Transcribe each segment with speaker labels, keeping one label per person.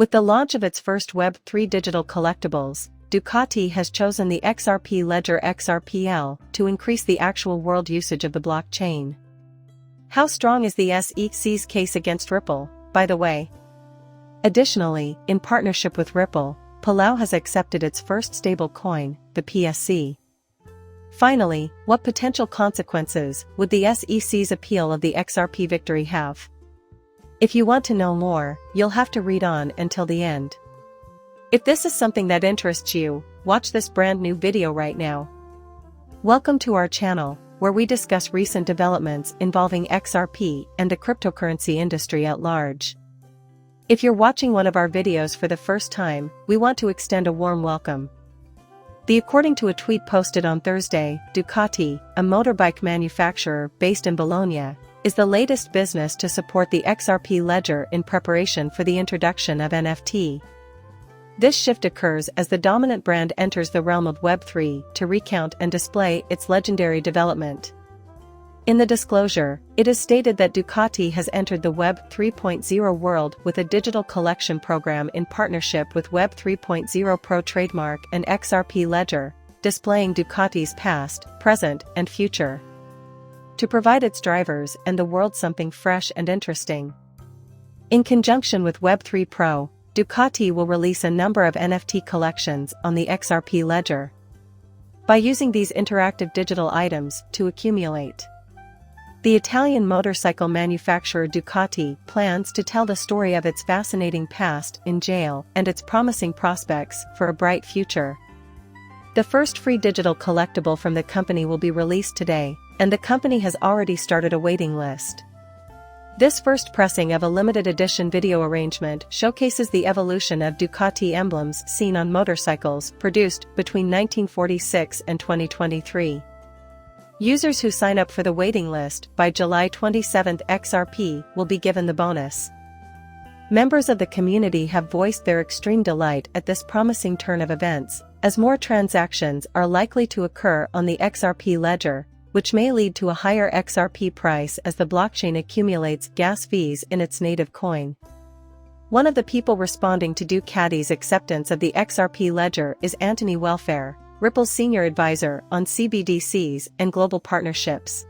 Speaker 1: With the launch of its first Web3 digital collectibles, Ducati has chosen the XRP ledger XRPL to increase the actual world usage of the blockchain. How strong is the SEC's case against Ripple, by the way? Additionally, in partnership with Ripple, Palau has accepted its first stablecoin, the PSC. Finally, what potential consequences would the SEC's appeal of the XRP victory have? If you want to know more, you'll have to read on until the end. If this is something that interests you, watch this brand new video right now. Welcome to our channel, where we discuss recent developments involving XRP and the cryptocurrency industry at large. If you're watching one of our videos for the first time, we want to extend a warm welcome. According to a tweet posted on Thursday, Ducati, a motorbike manufacturer based in Bologna, is the latest business to support the XRP ledger in preparation for the introduction of NFT. This shift occurs as the dominant brand enters the realm of Web3 to recount and display its legendary development. In the disclosure, it is stated that Ducati has entered the Web 3.0 world with a digital collection program in partnership with Web 3.0 Pro trademark and XRP ledger, displaying Ducati's past, present, and future, to provide its drivers and the world something fresh and interesting. In conjunction with Web 3 Pro, Ducati will release a number of NFT collections on the XRP ledger. By using these interactive digital items to accumulate, the Italian motorcycle manufacturer Ducati plans to tell the story of its fascinating past in jail and its promising prospects for a bright future. The first free digital collectible from the company will be released today, and the company has already started a waiting list. This first pressing of a limited edition video arrangement showcases the evolution of Ducati emblems seen on motorcycles produced between 1946 and 2023. Users who sign up for the waiting list by July 27 XRP will be given the bonus. Members of the community have voiced their extreme delight at this promising turn of events, as more transactions are likely to occur on the XRP ledger, which may lead to a higher XRP price as the blockchain accumulates gas fees in its native coin. One of the people responding to Ducati's acceptance of the XRP ledger is Anthony Welfare, Ripple's senior advisor on CBDCs and global partnerships.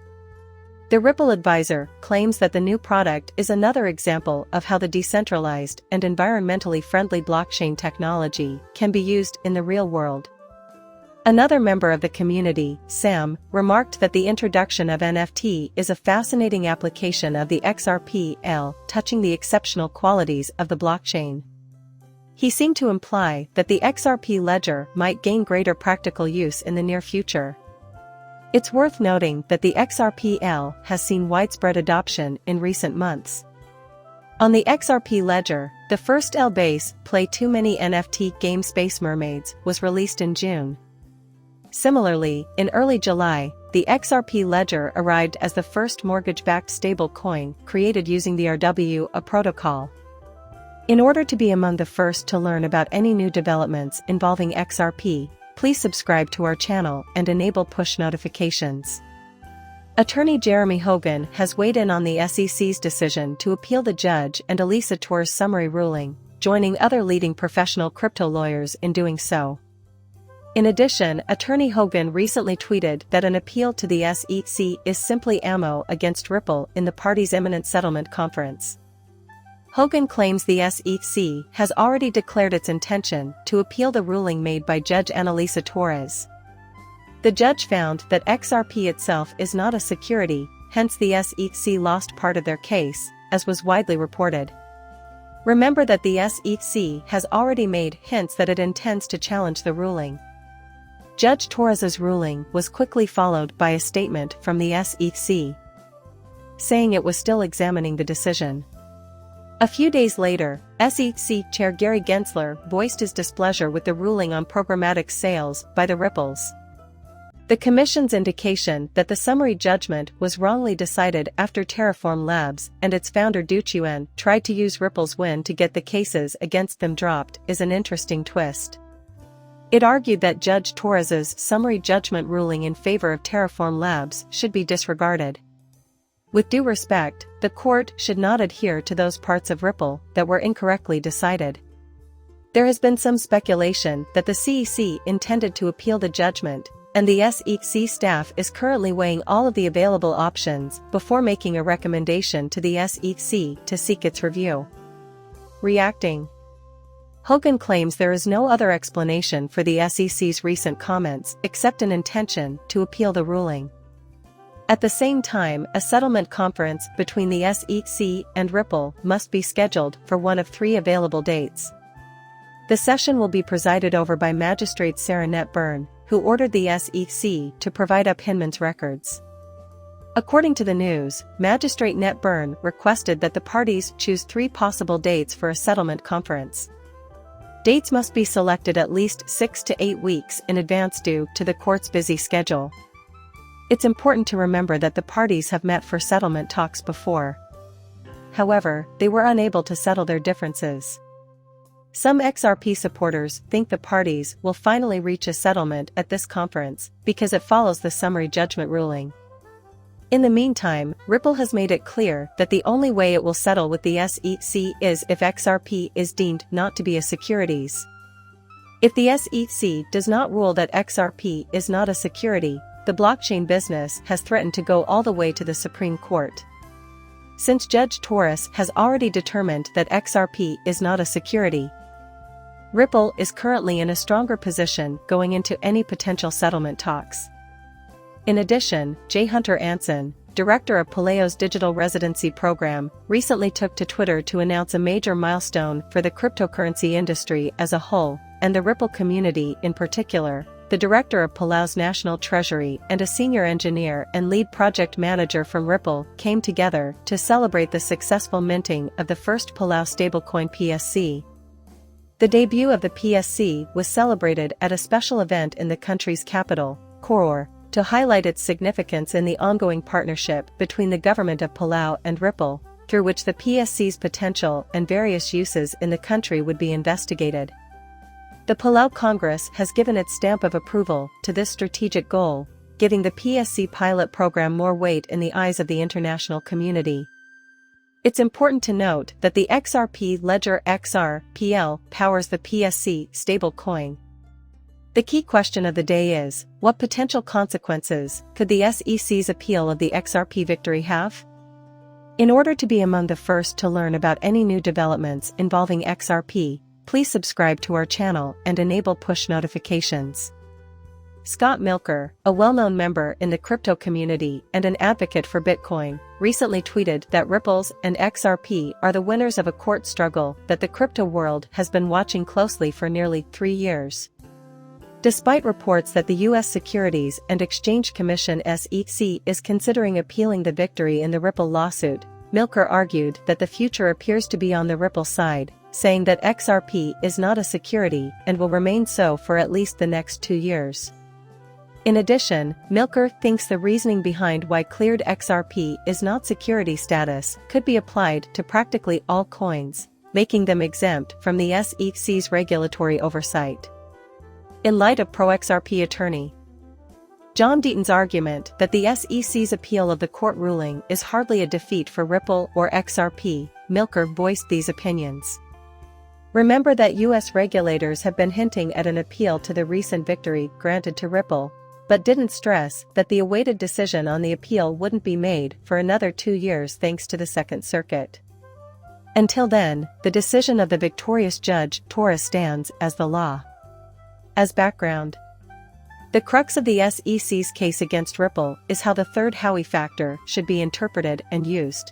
Speaker 1: The Ripple advisor claims that the new product is another example of how the decentralized and environmentally friendly blockchain technology can be used in the real world. Another member of the community, Sam, remarked that the introduction of NFT is a fascinating application of the XRPL, touching the exceptional qualities of the blockchain. He seemed to imply that the XRP ledger might gain greater practical use in the near future. It's worth noting that the XRPL has seen widespread adoption in recent months. On the XRP ledger, the first L-base Play Too Many NFT game Space Mermaids was released in June. Similarly, in early July, the XRP ledger arrived as the first mortgage-backed stablecoin created using the RWA protocol. In order to be among the first to learn about any new developments involving XRP, please subscribe to our channel and enable push notifications. Attorney Jeremy Hogan has weighed in on the SEC's decision to appeal the judge and Elisa Torres' summary ruling, joining other leading professional crypto lawyers in doing so. In addition, Attorney Hogan recently tweeted that an appeal to the SEC is simply ammo against Ripple in the parties' imminent settlement conference. Hogan claims the SEC has already declared its intention to appeal the ruling made by Judge Annalisa Torres. The judge found that XRP itself is not a security, hence the SEC lost part of their case, as was widely reported. Remember that the SEC has already made hints that it intends to challenge the ruling. Judge Torres's ruling was quickly followed by a statement from the SEC, saying it was still examining the decision. A few days later, SEC Chair Gary Gensler voiced his displeasure with the ruling on programmatic sales by the Ripples. The Commission's indication that the summary judgment was wrongly decided after Terraform Labs and its founder Du Chuan tried to use Ripple's win to get the cases against them dropped is an interesting twist. It argued that Judge Torres's summary judgment ruling in favor of Terraform Labs should be disregarded. With due respect, the court should not adhere to those parts of Ripple that were incorrectly decided. There has been some speculation that the CEC intended to appeal the judgment, and the SEC staff is currently weighing all of the available options before making a recommendation to the SEC to seek its review. Reacting. Hogan claims there is no other explanation for the SEC's recent comments except an intention to appeal the ruling. At the same time, a settlement conference between the SEC and Ripple must be scheduled for one of 3 available dates. The session will be presided over by Magistrate Sarah Net Byrne, who ordered the SEC to provide up Hinman's records. According to the news, Magistrate Net Byrne requested that the parties choose 3 possible dates for a settlement conference. Dates must be selected at least 6 to 8 weeks in advance due to the court's busy schedule. It's important to remember that the parties have met for settlement talks before. However, they were unable to settle their differences. Some XRP supporters think the parties will finally reach a settlement at this conference because it follows the summary judgment ruling. In the meantime, Ripple has made it clear that the only way it will settle with the SEC is if XRP is deemed not to be a securities. If the SEC does not rule that XRP is not a security, the blockchain business has threatened to go all the way to the Supreme Court. Since Judge Torres has already determined that XRP is not a security, Ripple is currently in a stronger position going into any potential settlement talks. In addition, J. Hunter Anson, director of Paleo's digital residency program, recently took to Twitter to announce a major milestone for the cryptocurrency industry as a whole, and the Ripple community in particular. The director of Paleo's National Treasury and a senior engineer and lead project manager from Ripple came together to celebrate the successful minting of the first Paleo stablecoin PSC. The debut of the PSC was celebrated at a special event in the country's capital, Koror, to highlight its significance in the ongoing partnership between the government of Palau and Ripple, through which the PSC's potential and various uses in the country would be investigated. The Palau Congress has given its stamp of approval to this strategic goal, giving the PSC pilot program more weight in the eyes of the international community. It's important to note that the XRP ledger XRPL powers the PSC stablecoin. The key question of the day is, what potential consequences could the SEC's appeal of the XRP victory have? In order to be among the first to learn about any new developments involving XRP, please subscribe to our channel and enable push notifications. Scott Milker, a well-known member in the crypto community and an advocate for Bitcoin, recently tweeted that Ripples and XRP are the winners of a court struggle that the crypto world has been watching closely for nearly 3 years. Despite reports that the U.S. Securities and Exchange Commission (SEC) is considering appealing the victory in the Ripple lawsuit, Milker argued that the future appears to be on the Ripple side, saying that XRP is not a security and will remain so for at least the next 2 years. In addition, Milker thinks the reasoning behind why cleared XRP is not security status could be applied to practically all coins, making them exempt from the SEC's regulatory oversight. In light of pro-XRP attorney John Deaton's argument that the SEC's appeal of the court ruling is hardly a defeat for Ripple or XRP, Milker voiced these opinions. Remember that U.S. regulators have been hinting at an appeal to the recent victory granted to Ripple, but didn't stress that the awaited decision on the appeal wouldn't be made for another 2 years thanks to the Second Circuit. Until then, the decision of the victorious Judge Torres stands as the law. As background, the crux of the SEC's case against Ripple is how the third Howey factor should be interpreted and used.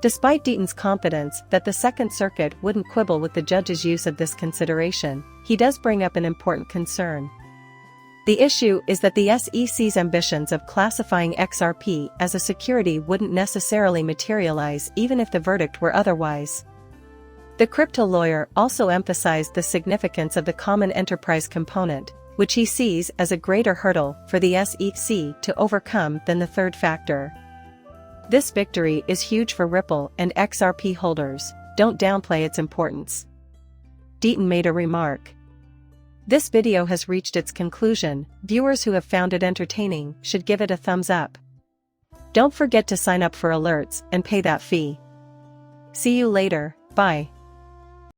Speaker 1: Despite Deaton's confidence that the Second Circuit wouldn't quibble with the judge's use of this consideration, he does bring up an important concern. The issue is that the SEC's ambitions of classifying XRP as a security wouldn't necessarily materialize even if the verdict were otherwise. The crypto lawyer also emphasized the significance of the common enterprise component, which he sees as a greater hurdle for the SEC to overcome than the third factor. This victory is huge for Ripple and XRP holders, don't downplay its importance. Deaton made a remark. This video has reached its conclusion. Viewers who have found it entertaining should give it a thumbs up. Don't forget to sign up for alerts and pay that fee. See you later, bye.